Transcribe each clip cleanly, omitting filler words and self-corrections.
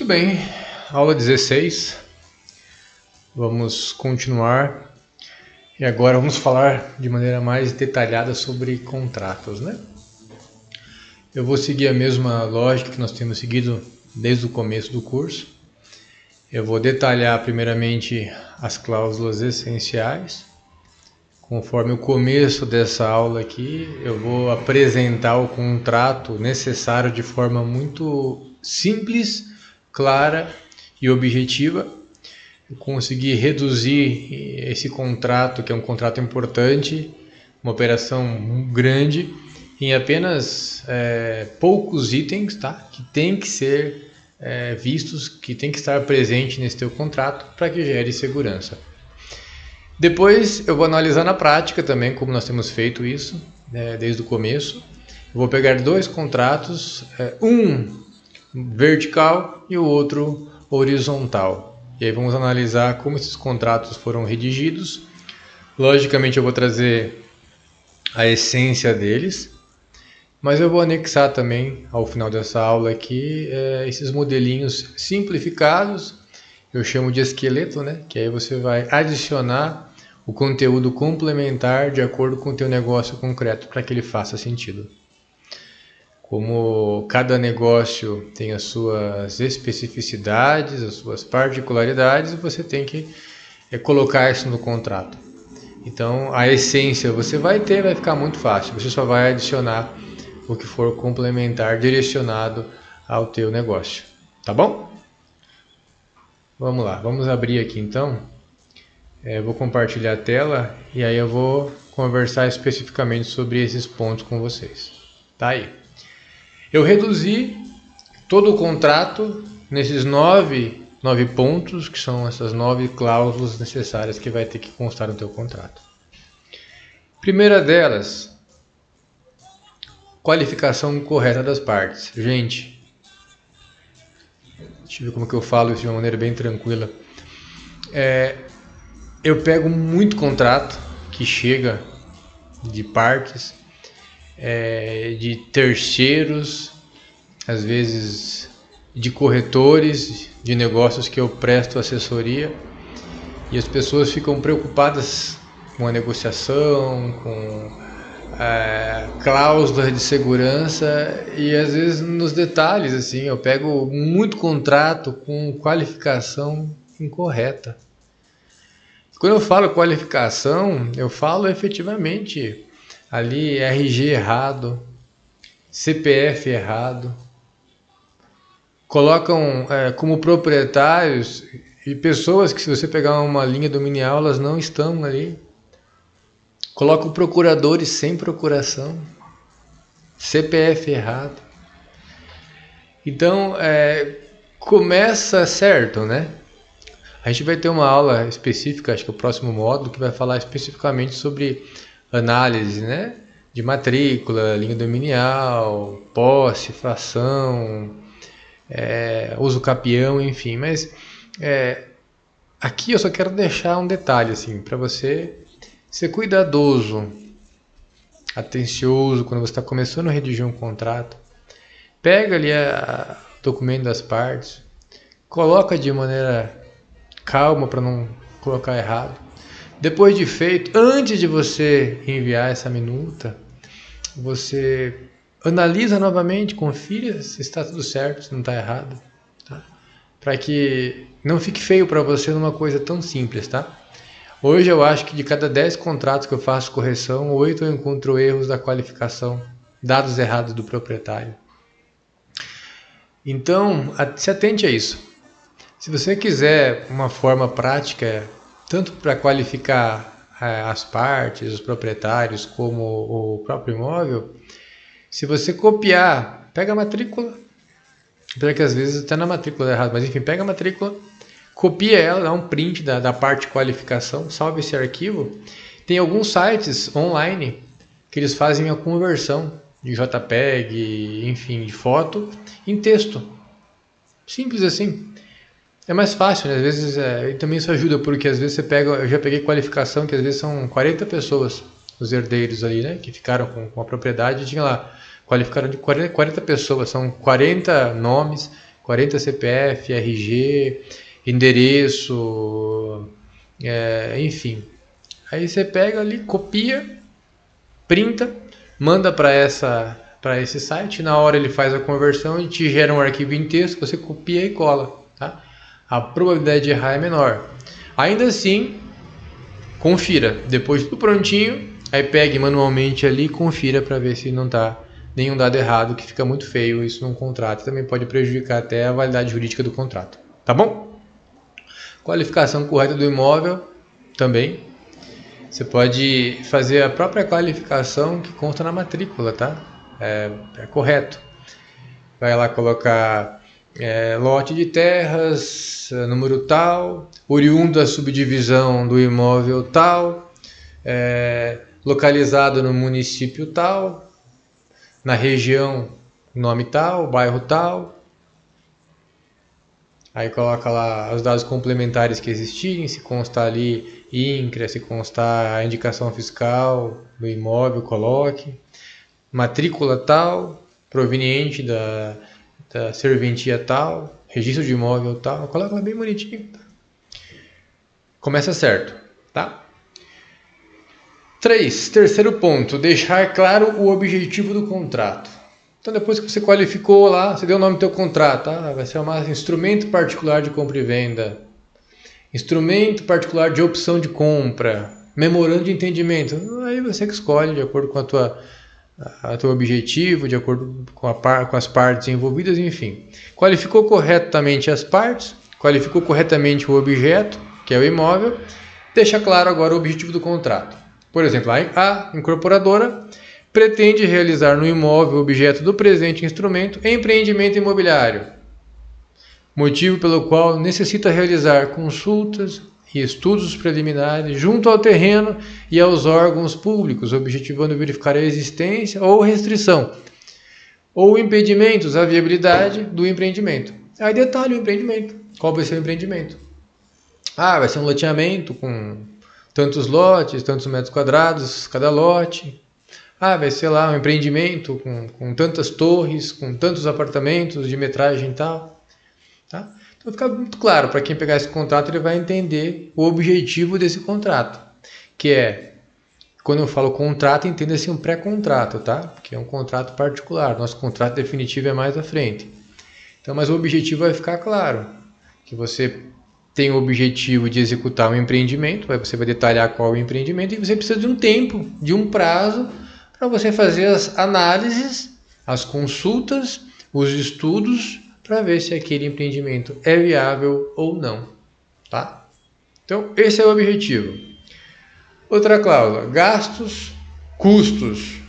Muito bem, aula 16, vamos continuar e agora vamos falar de maneira mais detalhada sobre contratos, né? Eu vou seguir a mesma lógica que nós temos seguido desde o começo do curso. Eu vou detalhar primeiramente as cláusulas essenciais. Conforme o começo dessa aula aqui, eu vou apresentar o contrato necessário de forma muito simples, clara e objetiva. Eu consegui reduzir esse contrato, que é um contrato importante, uma operação grande, em apenas poucos itens, tá? Que tem que ser vistos, que tem que estar presente nesse teu contrato para que gere segurança. Depois eu vou analisar na prática também como nós temos feito isso desde o começo. Eu vou pegar dois contratos, um vertical e o outro horizontal. E aí vamos analisar como esses contratos foram redigidos. Logicamente eu vou trazer a essência deles, mas eu vou anexar também ao final dessa aula aqui esses modelinhos simplificados. Eu chamo de esqueleto, né? Que aí você vai adicionar o conteúdo complementar de acordo com o teu negócio concreto para que ele faça sentido. Como cada negócio tem as suas especificidades, as suas particularidades, você tem que colocar isso no contrato. Então, a essência você vai ter, vai ficar muito fácil. Você só vai adicionar o que for complementar, direcionado ao teu negócio. Tá bom? Vamos lá, vamos abrir aqui então. Vou compartilhar a tela e aí eu vou conversar especificamente sobre esses pontos com vocês. Tá aí. Eu reduzi todo o contrato nesses nove pontos, que são essas 9 cláusulas necessárias que vai ter que constar no teu contrato. Primeira delas, qualificação correta das partes. Gente, deixa eu ver como que eu falo isso de uma maneira bem tranquila. Eu pego muito contrato que chega de partes, de terceiros, às vezes de corretores de negócios que eu presto assessoria, e as pessoas ficam preocupadas com a negociação, com cláusulas de segurança, e às vezes nos detalhes assim, eu pego muito contrato com qualificação incorreta. Quando eu falo qualificação, eu falo efetivamente ali RG errado, CPF errado. Colocam como proprietários e pessoas que, se você pegar uma linha dominial, elas não estão ali. Colocam procuradores sem procuração, CPF errado. Então, começa certo, né? A gente vai ter uma aula específica, acho que é o próximo módulo, que vai falar especificamente sobre análise, né? De matrícula, linha dominial, posse, fração, uso capião, enfim. Mas aqui eu só quero deixar um detalhe assim, para você ser cuidadoso, atencioso quando você está começando a redigir um contrato. Pega ali o documento das partes, coloca de maneira calma para não colocar errado. Depois de feito, antes de você enviar essa minuta, você analisa novamente, confira se está tudo certo, se não está errado, tá? Para que não fique feio para você numa coisa tão simples, tá? Hoje eu acho que de cada 10 contratos que eu faço correção, 8 eu encontro erros da qualificação, dados errados do proprietário. Então, se atente a isso. Se você quiser uma forma prática, tanto para qualificar as partes, os proprietários, como o próprio imóvel, se você copiar, pega a matrícula, porque às vezes está na matrícula errado, mas enfim, pega a matrícula, copia ela, dá um print da parte de qualificação, salve esse arquivo. Tem alguns sites online que eles fazem a conversão de JPEG, enfim, de foto, em texto. Simples assim. É mais fácil, né? Às vezes, e também isso ajuda, porque às vezes você pega, eu já peguei qualificação que às vezes são 40 pessoas, os herdeiros ali, né? Que ficaram com a propriedade, tinha lá, qualificaram de 40 pessoas, são 40 nomes, 40 CPF, RG, endereço, enfim. Aí você pega ali, copia, printa, manda para esse site, na hora ele faz a conversão e te gera um arquivo em texto, você copia e cola, tá? A probabilidade de errar é menor. Ainda assim, confira, depois tudo prontinho, aí pegue manualmente ali e confira para ver se não está nenhum dado errado, que fica muito feio isso num contrato, também pode prejudicar até a validade jurídica do contrato, tá bom? Qualificação correta do imóvel também. Você pode fazer a própria qualificação que consta na matrícula, tá? É correto. Vai lá colocar lote de terras, número tal, oriundo da subdivisão do imóvel tal, localizado no município tal, na região nome tal, bairro tal. Aí coloca lá os dados complementares que existirem, se constar ali INCRA, se constar a indicação fiscal do imóvel, coloque. Matrícula tal, proveniente da serventia tal, registro de imóvel tal, coloca lá bem bonitinho. Começa certo, tá? 3. Terceiro ponto, deixar claro o objetivo do contrato. Então depois que você qualificou lá, você deu o nome do teu contrato, tá? Vai ser um instrumento particular de compra e venda, instrumento particular de opção de compra, memorando de entendimento. Aí você que escolhe de acordo com a teu objetivo, de acordo com as partes envolvidas, enfim. Qualificou corretamente as partes, qualificou corretamente o objeto, que é o imóvel, deixa claro agora o objetivo do contrato. Por exemplo, a incorporadora pretende realizar no imóvel objeto do presente instrumento empreendimento imobiliário, motivo pelo qual necessita realizar consultas e estudos preliminares junto ao terreno e aos órgãos públicos, objetivando verificar a existência ou restrição ou impedimentos à viabilidade do empreendimento. Aí detalhe o empreendimento. Qual vai ser o empreendimento? Vai ser um loteamento com tantos lotes, tantos metros quadrados cada lote. Vai ser lá um empreendimento com tantas torres, com tantos apartamentos de metragem e tal. Tá? Então fica muito claro, para quem pegar esse contrato, ele vai entender o objetivo desse contrato. Que é, quando eu falo contrato, entenda-se um pré-contrato, tá? Que é um contrato particular. Nosso contrato definitivo é mais à frente. Então, mas o objetivo vai ficar claro. Que você tem o objetivo de executar um empreendimento, aí você vai detalhar qual é o empreendimento, e você precisa de um tempo, de um prazo, para você fazer as análises, as consultas, os estudos, para ver se aquele empreendimento é viável ou não, tá? Então, esse é o objetivo. Outra cláusula, gastos, custos.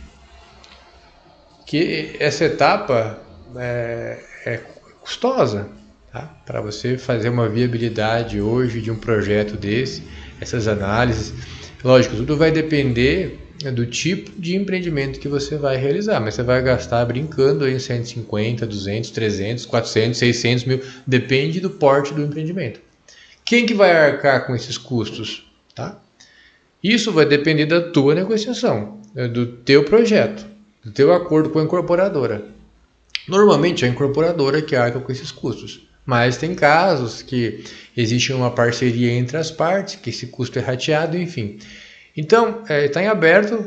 Que essa etapa é custosa, tá? Para você fazer uma viabilidade hoje de um projeto desse, essas análises. Lógico, tudo vai depender do tipo de empreendimento que você vai realizar, mas você vai gastar brincando em 150, 200, 300, 400, 600 mil, depende do porte do empreendimento. Quem que vai arcar com esses custos? Tá? Isso vai depender da tua negociação, do teu projeto, do teu acordo com a incorporadora. Normalmente é a incorporadora que arca com esses custos, mas tem casos que existe uma parceria entre as partes, que esse custo é rateado, enfim. Então, está em aberto,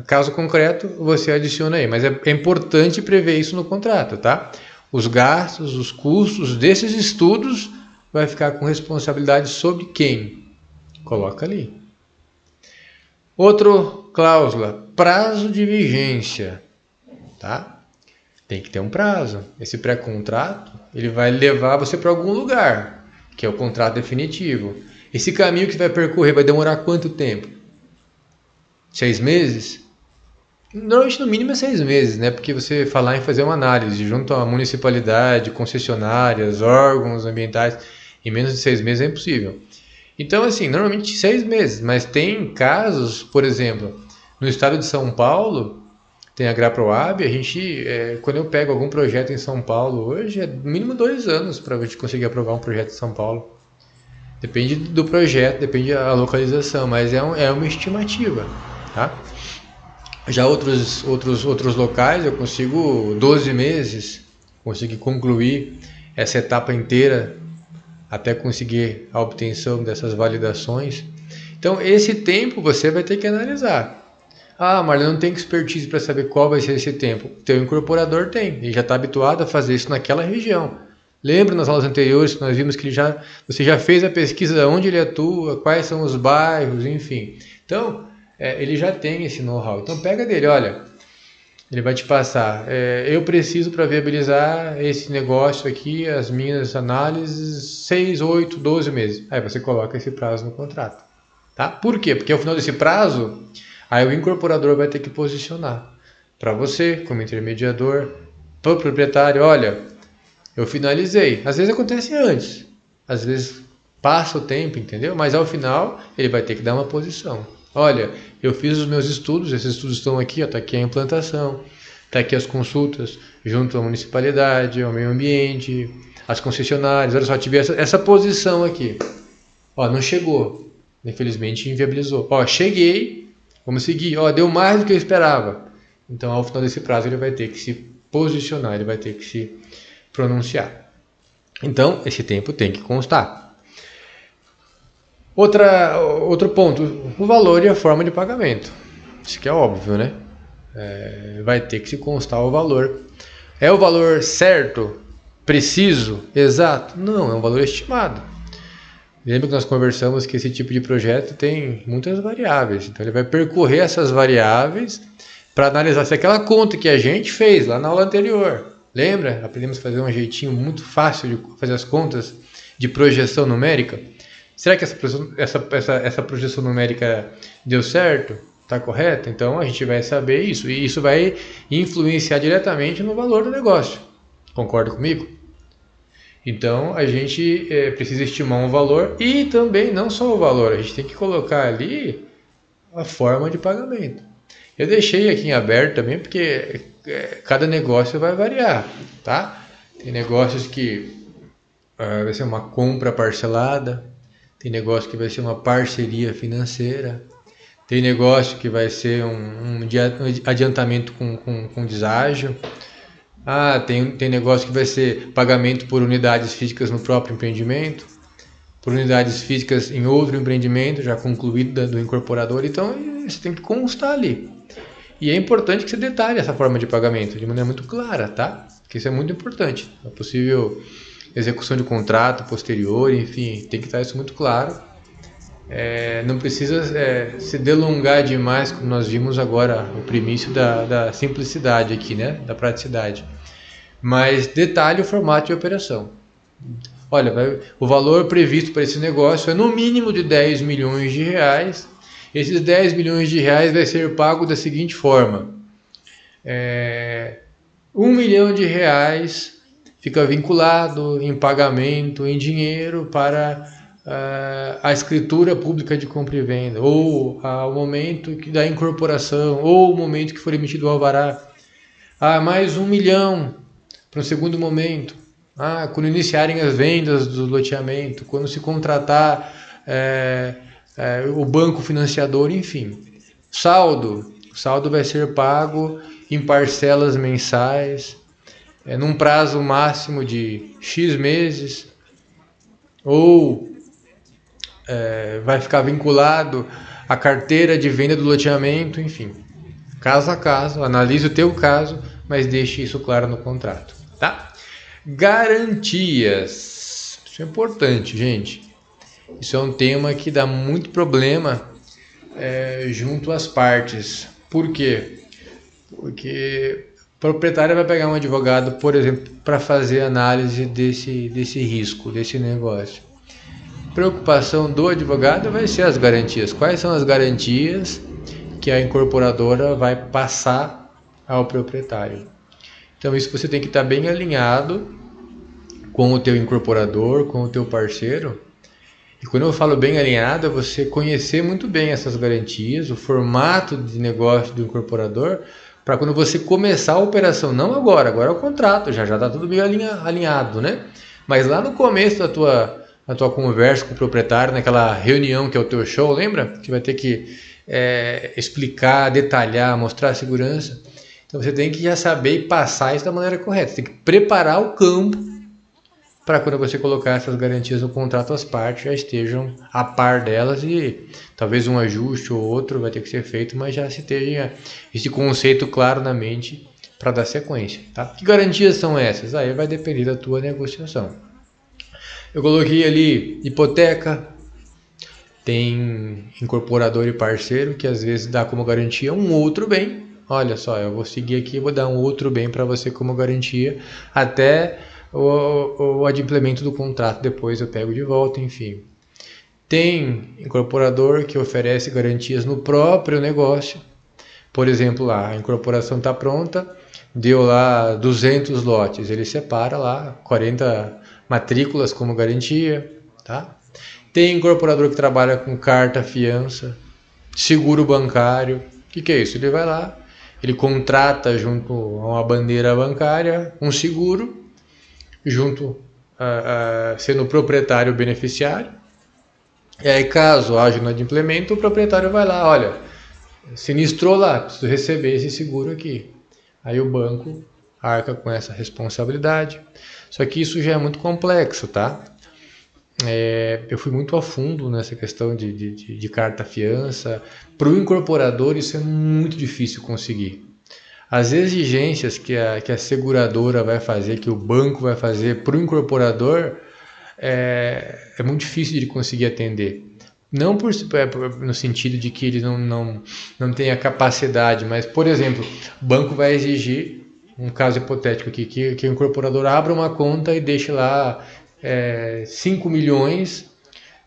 caso concreto, você adiciona aí, mas é importante prever isso no contrato, tá? Os gastos, os custos desses estudos vai ficar com responsabilidade sobre quem? Coloca ali. Outra cláusula, prazo de vigência, tá? Tem que ter um prazo. Esse pré-contrato, ele vai levar você para algum lugar, que é o contrato definitivo. Esse caminho que você vai percorrer vai demorar quanto tempo? 6 meses? Normalmente no mínimo é 6 meses, né? Porque você falar em fazer uma análise junto à municipalidade, concessionárias, órgãos ambientais, em menos de 6 meses é impossível. Então, assim, normalmente 6 meses, mas tem casos, por exemplo, no estado de São Paulo, tem a Graproab, quando eu pego algum projeto em São Paulo hoje, é no mínimo 2 anos para a gente conseguir aprovar um projeto em São Paulo. Depende do projeto, depende da localização, mas é uma estimativa, tá? Já outros locais eu consigo 12 meses, consigo concluir essa etapa inteira até conseguir a obtenção dessas validações. Então, esse tempo você vai ter que analisar. Ah, mas eu não tenho expertise para saber qual vai ser esse tempo. O teu incorporador tem, ele já está habituado a fazer isso naquela região. Lembra nas aulas anteriores que nós vimos que você já fez a pesquisa de onde ele atua, quais são os bairros, enfim. Então, ele já tem esse know-how. Então, pega dele, olha, ele vai te passar. Eu preciso para viabilizar esse negócio aqui, as minhas análises, 6, 8, 12 meses. Aí você coloca esse prazo no contrato. Tá? Por quê? Porque ao final desse prazo, aí o incorporador vai ter que posicionar para você, como intermediador, para o proprietário, olha, eu finalizei. Às vezes acontece antes, às vezes passa o tempo, entendeu? Mas ao final ele vai ter que dar uma posição. Olha, eu fiz os meus estudos, esses estudos estão aqui, está aqui a implantação, está aqui as consultas junto à municipalidade, ao meio ambiente, às concessionárias, olha só, tive essa posição aqui. Ó, não chegou, infelizmente inviabilizou. Ó, cheguei, vamos seguir, ó, deu mais do que eu esperava. Então ao final desse prazo ele vai ter que se posicionar, ele vai ter que se pronunciar. Então esse tempo tem que constar. Outro ponto, o valor e a forma de pagamento. Isso que é óbvio, né? Vai ter que se constar o valor. É o valor certo, preciso, exato? Não, é um valor estimado. Lembra que nós conversamos que esse tipo de projeto tem muitas variáveis. Então ele vai percorrer essas variáveis para analisar se aquela conta que a gente fez lá na aula anterior. Lembra? Aprendemos a fazer um jeitinho muito fácil de fazer as contas de projeção numérica. Será que essa projeção numérica deu certo? Está correta? Então a gente vai saber isso. E isso vai influenciar diretamente no valor do negócio. Concorda comigo? Então a gente precisa estimar um valor e também não só o valor. A gente tem que colocar ali a forma de pagamento. Eu deixei aqui em aberto também porque cada negócio vai variar, tá? Tem negócios que vai ser uma compra parcelada, tem negócio que vai ser uma parceria financeira, tem negócio que vai ser um adiantamento com deságio, tem negócio que vai ser pagamento por unidades físicas no próprio empreendimento, por unidades físicas em outro empreendimento já concluído do incorporador, então isso tem que constar ali. E é importante que você detalhe essa forma de pagamento de maneira muito clara, tá? Porque isso é muito importante. A possível execução de contrato posterior, enfim, tem que estar isso muito claro. Não precisa se delongar demais, como nós vimos agora, o primício da simplicidade aqui, né? Da praticidade. Mas detalhe o formato de operação. Olha, o valor previsto para esse negócio é no mínimo de 10 milhões de reais. Esses 10 milhões de reais vai ser pago da seguinte forma. 1 milhão de reais fica vinculado em pagamento em dinheiro para a escritura pública de compra e venda, ou ao momento da incorporação, ou o momento que for emitido o alvará. Mais 1 milhão para o segundo momento. Quando iniciarem as vendas do loteamento, quando se contratar o banco financiador, enfim. O saldo vai ser pago em parcelas mensais, num prazo máximo de X meses, ou vai ficar vinculado à carteira de venda do loteamento, enfim. Caso a caso, analise o teu caso, mas deixe isso claro no contrato, tá? Garantias. Isso é importante, gente. Isso é um tema que dá muito problema junto às partes. Por quê? Porque o proprietário vai pegar um advogado, por exemplo, para fazer análise desse risco, desse negócio. Preocupação do advogado vai ser as garantias. Quais são as garantias que a incorporadora vai passar ao proprietário? Então isso você tem que estar bem alinhado com o teu incorporador, com o teu parceiro. E quando eu falo bem alinhado, é você conhecer muito bem essas garantias, o formato de negócio do incorporador, para quando você começar a operação, não agora é o contrato, já está tudo bem alinhado, né? Mas lá no começo da tua conversa com o proprietário, naquela reunião que é o teu show, lembra? Que vai ter que explicar, detalhar, mostrar a segurança. Então você tem que já saber e passar isso da maneira correta. Você tem que preparar o campo para quando você colocar essas garantias no contrato, as partes já estejam a par delas e talvez um ajuste ou outro vai ter que ser feito, mas já se tenha esse conceito claro na mente para dar sequência. Tá? Que garantias são essas? Aí vai depender da tua negociação. Eu coloquei ali hipoteca, tem incorporador e parceiro que às vezes dá como garantia um outro bem. Olha só, eu vou seguir aqui e vou dar um outro bem para você como garantia até o adimplemento do contrato, depois eu pego de volta, enfim. Tem incorporador que oferece garantias no próprio negócio. Por exemplo, lá, a incorporação está pronta, deu lá 200 lotes, ele separa lá 40 matrículas como garantia, tá? Tem incorporador que trabalha com carta fiança, seguro bancário. O que é isso? Ele vai lá, ele contrata junto a uma bandeira bancária um seguro, junto sendo o proprietário beneficiário. E aí, caso haja um inadimplemento, o proprietário vai lá, olha, sinistrou lá, preciso receber esse seguro aqui. Aí o banco arca com essa responsabilidade. Só que isso já é muito complexo, tá? Eu fui muito a fundo nessa questão de carta fiança. Para o incorporador isso é muito difícil conseguir. As exigências que a seguradora vai fazer, que o banco vai fazer para o incorporador, é muito difícil de conseguir atender. Não no sentido de que ele não tem a capacidade, mas, por exemplo, o banco vai exigir, um caso hipotético aqui, que o incorporador abra uma conta e deixe lá 5 milhões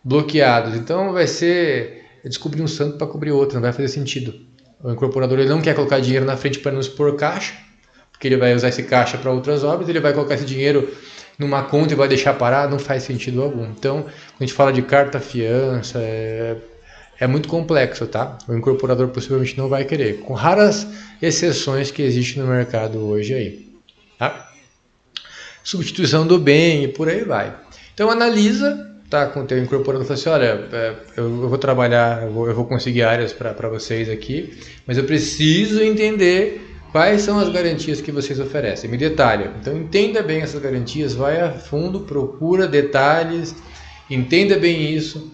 bloqueados. Então vai ser descobrir um santo para cobrir outro, não vai fazer sentido. O incorporador ele não quer colocar dinheiro na frente para não expor caixa, porque ele vai usar esse caixa para outras obras, ele vai colocar esse dinheiro numa conta e vai deixar parar, não faz sentido algum. Então, quando a gente fala de carta fiança, é muito complexo, tá? O incorporador possivelmente não vai querer, com raras exceções que existem no mercado hoje aí, tá? Substituição do bem e por aí vai. Então analisa, tá, com o teu incorporador, fala assim, olha, eu vou trabalhar, eu vou conseguir áreas para vocês aqui, mas eu preciso entender quais são as garantias que vocês oferecem. Me detalha. Então entenda bem essas garantias, vai a fundo, procura detalhes, entenda bem isso,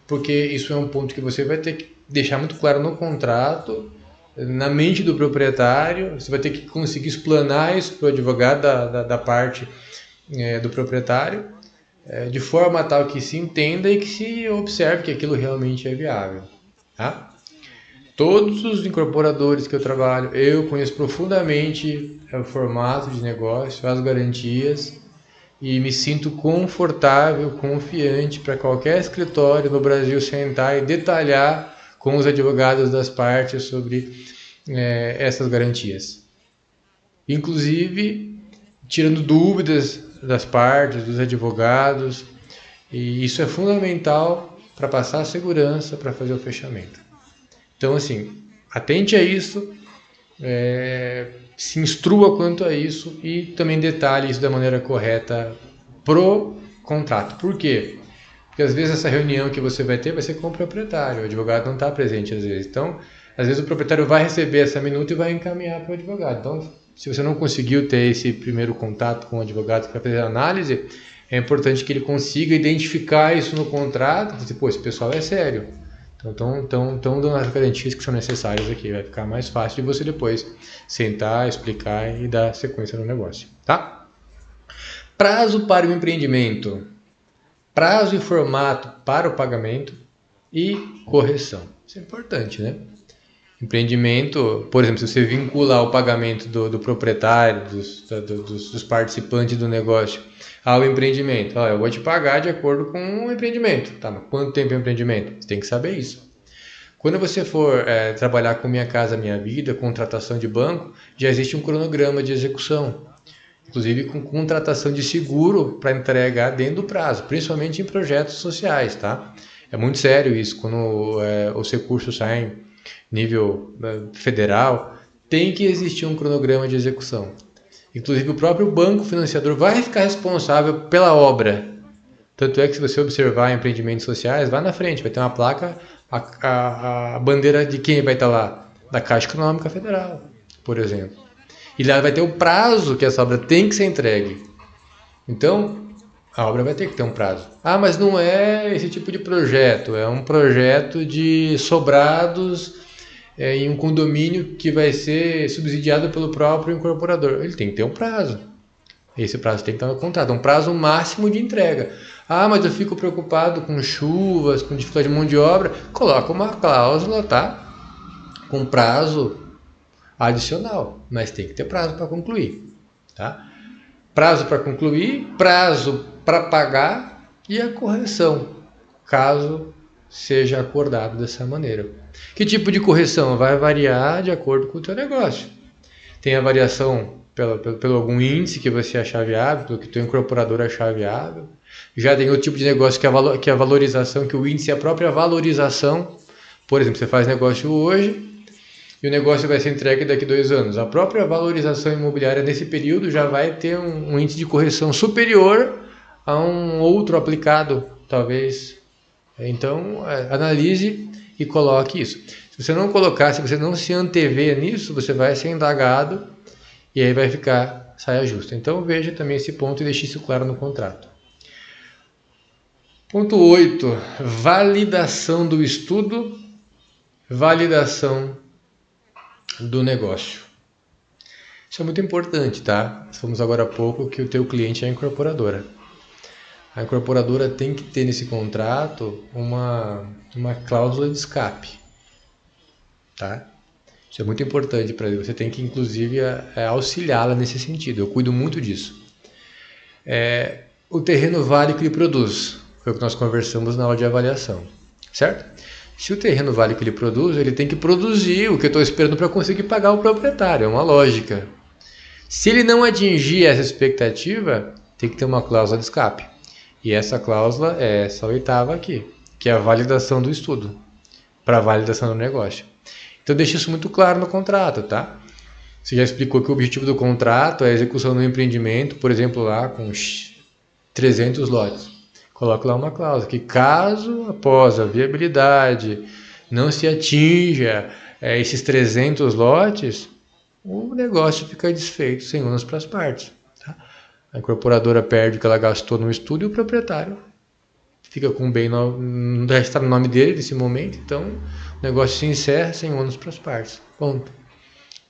porque isso é um ponto que você vai ter que deixar muito claro no contrato, na mente do proprietário. Você vai ter que conseguir explanar isso para o advogado da parte do proprietário, de forma tal que se entenda e que se observe que aquilo realmente é viável. Tá? Todos os incorporadores que eu trabalho, eu conheço profundamente o formato de negócio, as garantias, e me sinto confortável, confiante para qualquer escritório no Brasil sentar e detalhar com os advogados das partes sobre essas garantias. Inclusive, tirando dúvidas das partes, dos advogados, e isso é fundamental para passar a segurança, para fazer o fechamento. Então, assim, atente a isso, se instrua quanto a isso e também detalhe isso da maneira correta pro contrato. Por quê? Porque às vezes essa reunião que você vai ter vai ser com o proprietário, o advogado não está presente às vezes. Então, às vezes o proprietário vai receber essa minuta e vai encaminhar para o advogado. Então, se você não conseguiu ter esse primeiro contato com o advogado para fazer a análise, é importante que ele consiga identificar isso no contrato, dizer, pô, esse pessoal é sério. Então, dando as garantias que são necessárias aqui. Vai ficar mais fácil de você depois sentar, explicar e dar sequência no negócio. Tá? Prazo para o empreendimento. Prazo e formato para o pagamento e correção. Isso é importante, né? Empreendimento, por exemplo, se você vincular o pagamento do proprietário, dos participantes do negócio ao empreendimento. Eu vou te pagar de acordo com o empreendimento. Tá, mas quanto tempo é o empreendimento? Você tem que saber isso. Quando você for trabalhar com Minha Casa Minha Vida, contratação de banco, já existe um cronograma de execução. Inclusive com contratação de seguro para entregar dentro do prazo, principalmente em projetos sociais. Tá? É muito sério isso. Quando os recursos saem nível federal, tem que existir um cronograma de execução. Inclusive o próprio banco financiador vai ficar responsável pela obra. Tanto é que se você observar empreendimentos sociais, vai na frente, vai ter uma placa, a bandeira de quem vai estar lá? Da Caixa Econômica Federal, por exemplo. E lá vai ter o prazo que essa obra tem que ser entregue. Então, A obra vai ter que ter um prazo. Ah, mas não é esse tipo de projeto, é um projeto de sobrados em um condomínio que vai ser subsidiado pelo próprio incorporador. Ele tem que ter um prazo. Esse prazo tem que estar no contrato, um prazo máximo de entrega. Ah, mas eu fico preocupado com chuvas, com dificuldade de mão de obra. Coloca uma cláusula, tá? Com prazo adicional, mas tem que ter prazo para concluir, tá? Prazo para concluir, prazo para pagar e a correção, caso seja acordado dessa maneira. Que tipo de correção? Vai variar de acordo com o teu negócio. Tem a variação pelo algum índice que você achar viável, pelo que o teu incorporador achar viável. Já tem outro tipo de negócio que é a valorização, que o índice é a própria valorização. Por exemplo, você faz negócio hoje e o negócio vai ser entregue daqui a 2 anos. A própria valorização imobiliária nesse período já vai ter um índice de correção superior a um outro aplicado, talvez. Então, analise e coloque isso. Se você não colocar, se você não se antever nisso, você vai ser indagado e aí vai ficar saia justa. Então, veja também esse ponto e deixe isso claro no contrato. Ponto 8. Validação do estudo, validação do negócio. Isso é muito importante, tá? Falamos agora há pouco que o teu cliente é a incorporadora. A incorporadora tem que ter nesse contrato uma cláusula de escape, tá? Isso é muito importante para ele. Você tem que, inclusive, auxiliá-la nesse sentido. Eu cuido muito disso. O terreno vale o que ele produz. Foi o que nós conversamos na aula de avaliação, certo? Se o terreno vale o que ele produz, ele tem que produzir o que eu estou esperando para conseguir pagar o proprietário. É uma lógica. Se ele não atingir essa expectativa, tem que ter uma cláusula de escape. E essa cláusula é essa 8ª aqui, que é a validação do estudo, para a validação do negócio. Então deixa isso muito claro no contrato, tá? Você já explicou que o objetivo do contrato é a execução do empreendimento, por exemplo, lá com 300 lotes. Coloque lá uma cláusula que caso após a viabilidade não se atinja esses 300 lotes, o negócio fica desfeito sem ônus para as partes. Tá? A incorporadora perde o que ela gastou no estudo e o proprietário fica com o bem, já está no nome dele nesse momento, então o negócio se encerra sem ônus para as partes. Ponto.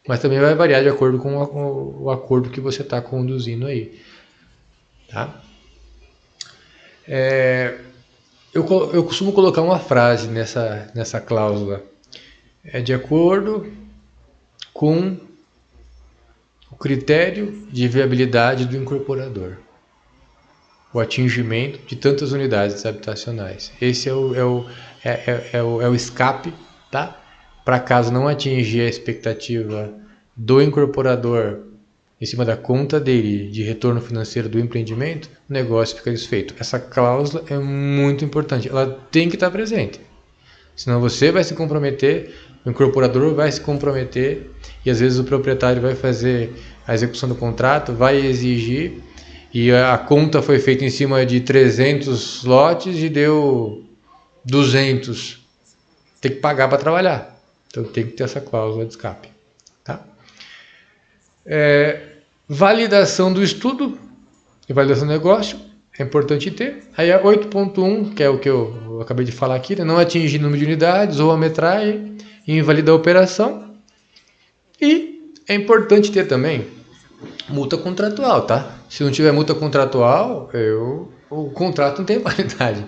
Mas também vai variar de acordo com o acordo que você está conduzindo aí. Tá? Eu costumo colocar uma frase nessa cláusula. É de acordo com o critério de viabilidade do incorporador. O atingimento de tantas unidades habitacionais. Esse é o escape, tá? Para caso não atingir a expectativa do incorporador em cima da conta dele de retorno financeiro do empreendimento, o negócio fica desfeito. Essa cláusula é muito importante, ela tem que estar presente. Senão você vai se comprometer, o incorporador vai se comprometer e às vezes o proprietário vai fazer a execução do contrato, vai exigir e a conta foi feita em cima de 300 lotes e deu 200. Tem que pagar para trabalhar. Então tem que ter essa cláusula de escape. Tá? Validação do estudo e validação do negócio é importante ter. Aí a 8.1, que é o que eu acabei de falar aqui, né? Não atingir número de unidades ou a metragem e invalidar a operação. E é importante ter também multa contratual, tá? Se não tiver multa contratual, o contrato não tem validade.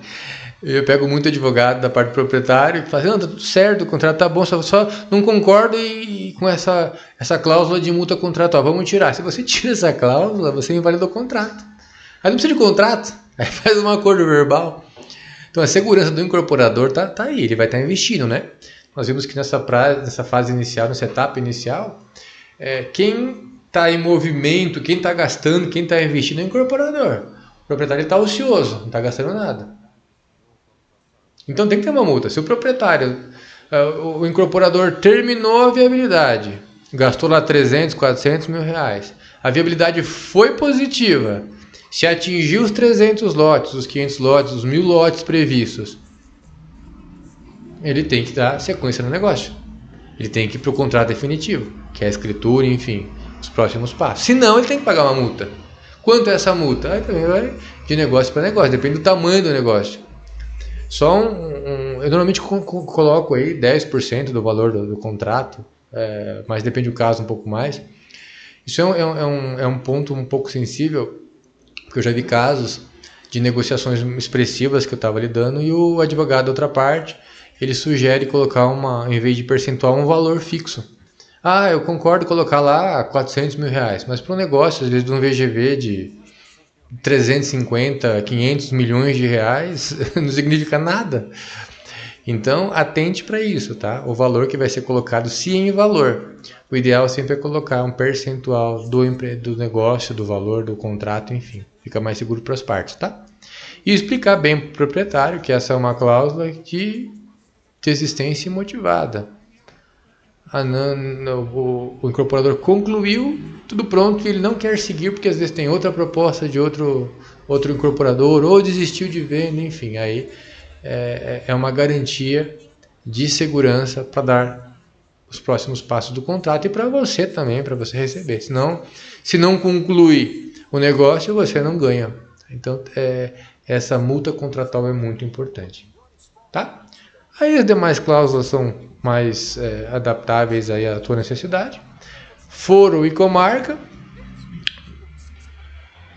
Eu pego muito advogado da parte do proprietário que fala assim, não, tá tudo certo, o contrato tá bom, só não concordo com essa cláusula de multa contratual, vamos tirar. Se você tira essa cláusula, você invalida o contrato. Aí não precisa de contrato, aí faz um acordo verbal. Então a segurança do incorporador tá aí, ele vai estar investindo, né? Nós vimos que nessa fase inicial, nessa etapa inicial, quem está em movimento, quem está gastando, quem está investindo é o incorporador. O proprietário está ocioso, não está gastando nada. Então tem que ter uma multa. Se o proprietário, o incorporador terminou a viabilidade, gastou lá 300, 400 mil reais, a viabilidade foi positiva, se atingiu os 300 lotes, os 500 lotes, os 1000 lotes previstos, ele tem que dar sequência no negócio. Ele tem que ir para o contrato definitivo, que é a escritura, enfim, os próximos passos. Se não, ele tem que pagar uma multa. Quanto é essa multa? Aí também vai de negócio para negócio, depende do tamanho do negócio. Só eu normalmente coloco aí 10% do valor do contrato, mas depende do caso um pouco mais. Isso é um ponto um pouco sensível, porque eu já vi casos de negociações expressivas que eu estava lidando e o advogado da outra parte, ele sugere colocar em vez de percentual, um valor fixo. Ah, eu concordo colocar lá 400 mil reais, mas para um negócio, às vezes de um VGV de 350, 500 milhões de reais, não significa nada. Então, atente para isso, tá? O valor que vai ser colocado, se em valor. O ideal sempre é colocar um percentual do negócio, do valor, do contrato, enfim. Fica mais seguro para as partes, tá? E explicar bem para o proprietário que essa é uma cláusula de desistência motivada. O incorporador concluiu, tudo pronto, e ele não quer seguir porque às vezes tem outra proposta de outro incorporador ou desistiu de venda, enfim, aí é uma garantia de segurança para dar os próximos passos do contrato e para você também, para você receber. Senão, se não conclui o negócio, você não ganha. Então, essa multa contratual é muito importante, tá? Aí as demais cláusulas são mais adaptáveis aí à tua necessidade. Foro e comarca,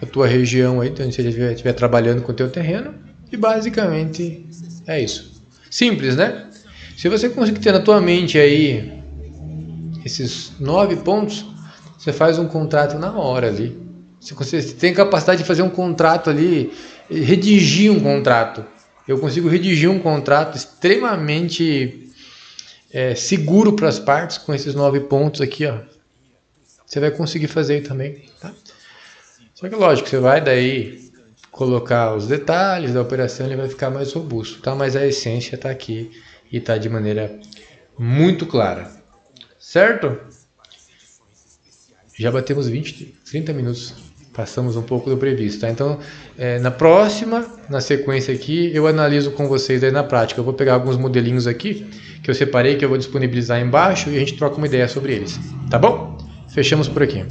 a tua região aí, onde você estiver trabalhando com o teu terreno. E basicamente é isso. Simples, né? Se você conseguir ter na tua mente aí esses 9 pontos, você faz um contrato na hora ali. Você tem capacidade de fazer um contrato ali, redigir um contrato. Eu consigo redigir um contrato extremamente seguro para as partes com esses 9 pontos aqui, ó. Você vai conseguir fazer aí também, tá? Só que lógico, você vai daí colocar os detalhes da operação, ele vai ficar mais robusto, tá? Mas a essência está aqui e está de maneira muito clara, certo? Já batemos 30 minutos, passamos um pouco do previsto, tá? Então, na próxima, na sequência aqui, eu analiso com vocês aí na prática. Eu vou pegar alguns modelinhos aqui que eu separei, que eu vou disponibilizar embaixo e a gente troca uma ideia sobre eles, tá bom? Fechamos por aqui.